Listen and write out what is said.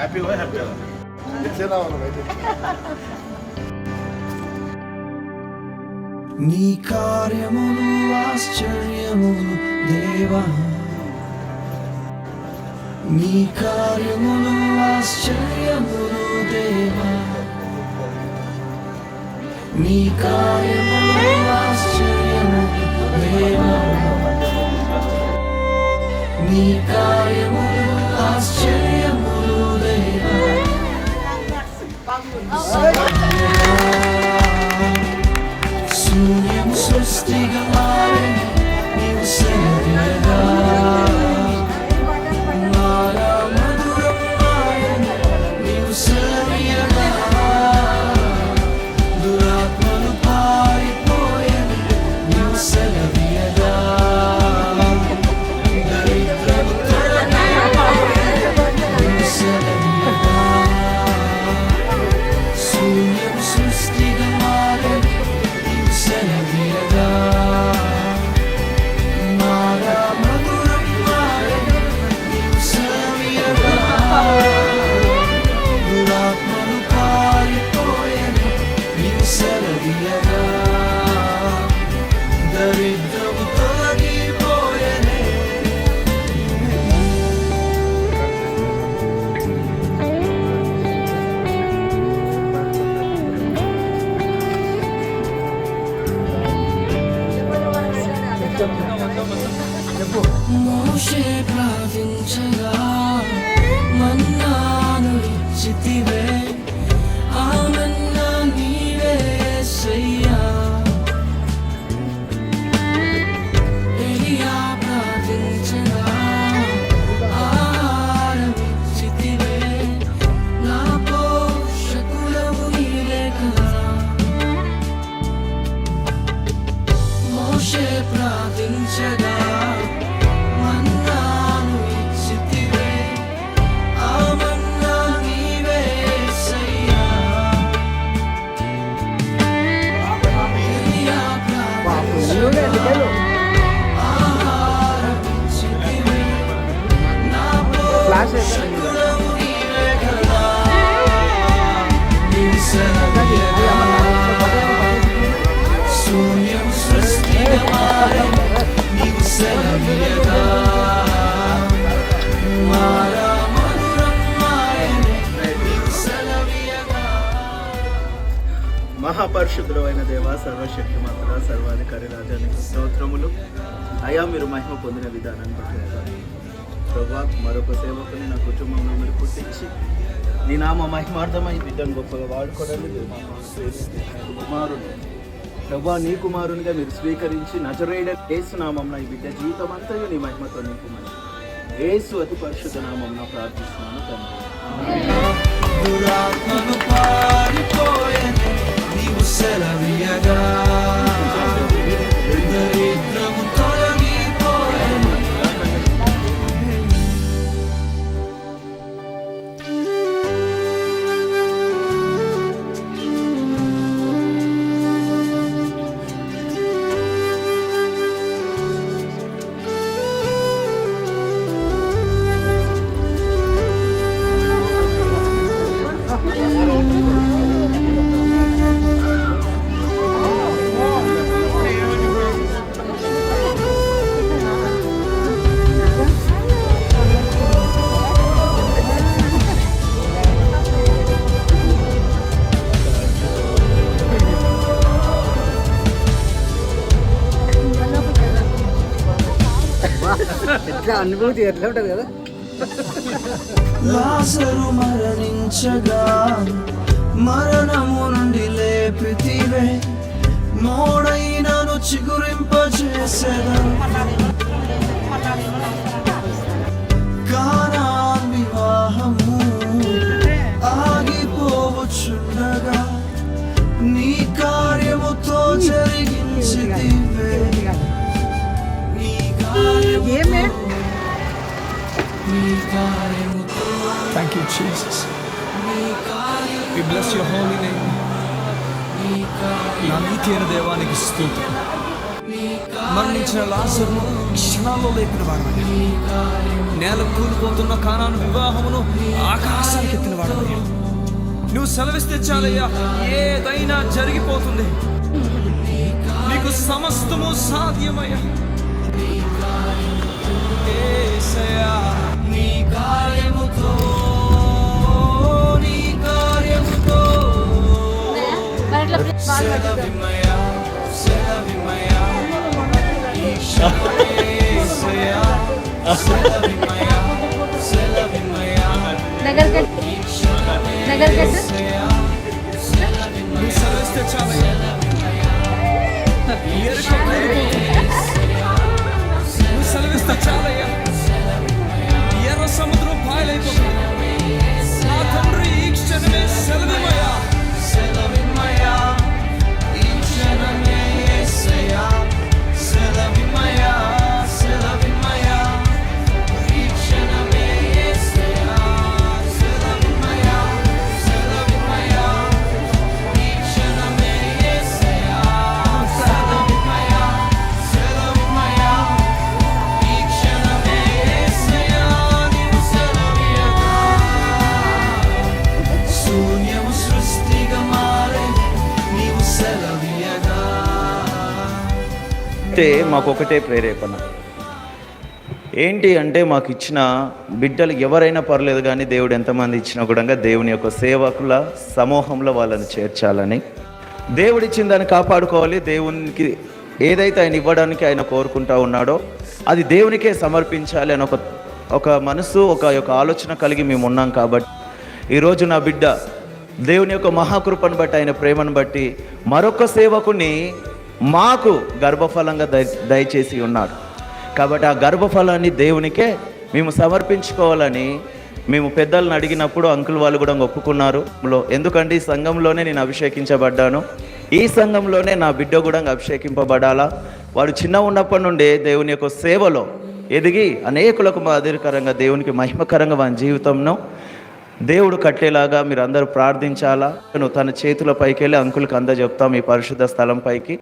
హ్యాపీగా హ్యాపీగా నీ కార్యములు ఆశ్చర్యములు దేవా, నీ కార్యములు ఆశ్చర్యములు దేవా, నీ కార్యములు ఆశ్చర్యములు దేవా, నీ కార్యములు ఆశ్చర్యములు దేవా. శూన్యం సృష్టిగా మారిన నీవు సెలవియగా, మారా మధురం మారిన నీవు సెలవియగా, దురాత్మలు పారిపోయని నీవు సెలవియగా, దరిద్రము తొలగిపోయని నీవు సెలవియగా, శూన్యం సృష్టిగా మారిన సెలవియగా, మారా మధురం మారిన నీవు సెలవియగా, దురాత్మలు పారిపోయని నీవు సెలవియగా, దరిద్రము తొలగిపోయని. మోషే ప్రార్థించగా మన్నాను ఇచ్చితివే, ఆ మన్నా నీవే యేసయ్యా. ఎలియా ప్రార్థించగా ఆహారం ఇచ్చితివే, నా పోషకులవు నీవే కదా. మోషే ప్రార్థించగా మన్నాను ఇచ్చితివే, ఆ మన్నా నీవే యేసయ్యా. ఎలియా ప్రార్థించగా ఆహారం ఇచ్చితివే, నా పోషకులవు నీవే కదా. నీవు సెలవియగా, శూన్యం సృష్టిగా మారిన నీవు సెలవియగా, మారా మధురం మారిన నీవు సెలవియగా. మహాపరిశుద్ధుడు అయిన దేవ, సర్వశక్తి మంత్ర సర్వాధికారి రాజానికి స్తోత్రములు. అయా మీరు మహిమ పొందిన విధానాన్ని బట్టి ప్రభా, మరొక సేవకుని నా కుటుంబంలో మీరు పుట్టించి నీ నామ మహిమార్థమై బిడ్డను గొప్పగా వాడుకోవడానికి కుమారుడు ప్రభా, నీ కుమారునిగా మీరు స్వీకరించి నజరేయుడైన యేసు నామమున ఈ బిడ్డ జీవితం అంతయు నీ మహిమతో నింపుమని యేసు అతి పరిశుద్ధ నామమున ప్రార్థిస్తున్నాను తండ్రి. దురాత్మలు పారిపోయని నీవు సెలవియగా, దరిద్రము తొలగిపోయని. ఎట్లా అనుభూతి ఎట్లా ఉంటుంది కదా. లాజరు మరణించగా మరణము నుండి లేపితివే, మోడైనను చిగురింపజేసెదా. కానాన్ వివాహము ఆగిపోవచ్చుండగా నీ కార్యముతో జరిగించితివే, నీ కార్యముతో. Thank you, Jesus. We bless your holy name. నా నీతి అయిన దేవానికి స్తుతి. మరణించిన లాజరును క్షణాల్లో లేపిన వాడవయ్యా. నేల కూలిపోతున్న కానాను వివాహమును ఆకాశానికి ఎత్తిన వాడవయ్యా. నువ్వు సెలవిస్తే చాలయ్యా, ఏదైనా జరిగిపోతుంది. నీకు సమస్తము సాధ్యమయ్యా. యేసయ్యా, నీ కార్యముతో, నీ కార్యముతో సెలవిమ్మయ్యా, సెలవిమ్మయ్యా. యేసయ్యా, సెలవిమ్మయ్యా, సెలవిమ్మయ్యా. యేసయ్యా, నువ్వు సెలవిస్తే చాలయ్యా. ఎరుక నువ్వు సెలవిస్తే చాలయ్యా. ఎర్ర సముద్రం పాయలైపోతుంది. నా తండ్రి ఈ క్షణమే సెలవిమ్మయ్యా, సెలవిమ్మయ్యా. ఈ క్షణమే యేసయ్యా, సెలవిమ్మయ్యా, సెలవిమ్మయ్యా. ఈ క్షణమే యేసయ్యా, సెలవిమ్మయ్యా, సెలవిమ్మయ్యా. ఈ క్షణమే యేసయ్యా, సెలవిమ్మయ్యా, సెలవిమ్మయ్యా. ఈ క్షణమే యేసయ్యా, నీవు సెలవియ్యగా శూన్యము సృష్టిగా మారే, నీవు సెలవియ్యగా. అంటే మాకు ఒకటే ప్రేరేపణ ఏంటి అంటే, మాకు ఇచ్చిన బిడ్డలు ఎవరైనా పర్లేదు కానీ దేవుడు ఎంతమంది ఇచ్చినా కూడా దేవుని యొక్క సేవకుల సమూహంలో వాళ్ళని చేర్చాలని, దేవుడిచ్చిన దాన్ని కాపాడుకోవాలి. దేవునికి ఏదైతే ఆయన ఇవ్వడానికి ఆయన కోరుకుంటా ఉన్నాడో అది దేవునికే సమర్పించాలి అని ఒక మనసు, ఒక ఆలోచన కలిగి మేము ఉన్నాం. కాబట్టి ఈరోజు నా బిడ్డ దేవుని యొక్క మహాకృపను బట్టి, ఆయన ప్రేమను బట్టి మరొక సేవకుని మాకు గర్భఫలంగా దయచేసి ఉన్నాడు. కాబట్టి ఆ గర్భఫలాన్ని దేవునికే మేము సమర్పించుకోవాలని మేము పెద్దలను అడిగినప్పుడు అంకుల్ వాళ్ళు కూడా ఒప్పుకున్నారు. ఎందుకంటే ఈ సంఘంలోనే నేను అభిషేకించబడ్డాను, ఈ సంఘంలోనే నా బిడ్డ కూడా అభిషేకింపబడాలా. వాడు చిన్న ఉన్నప్పటి నుండే దేవుని యొక్క సేవలో ఎదిగి అనేకులకు మాదిరికరంగా, దేవునికి మహిమకరంగా వాని జీవితంలో దేవుడు కట్టేలాగా మీరు అందరూ ప్రార్థించాలా. తన చేతుల పైకి వెళ్ళి అంకుల్కి అందజెప్తాం ఈ పరిశుద్ధ స్థలం పైకి.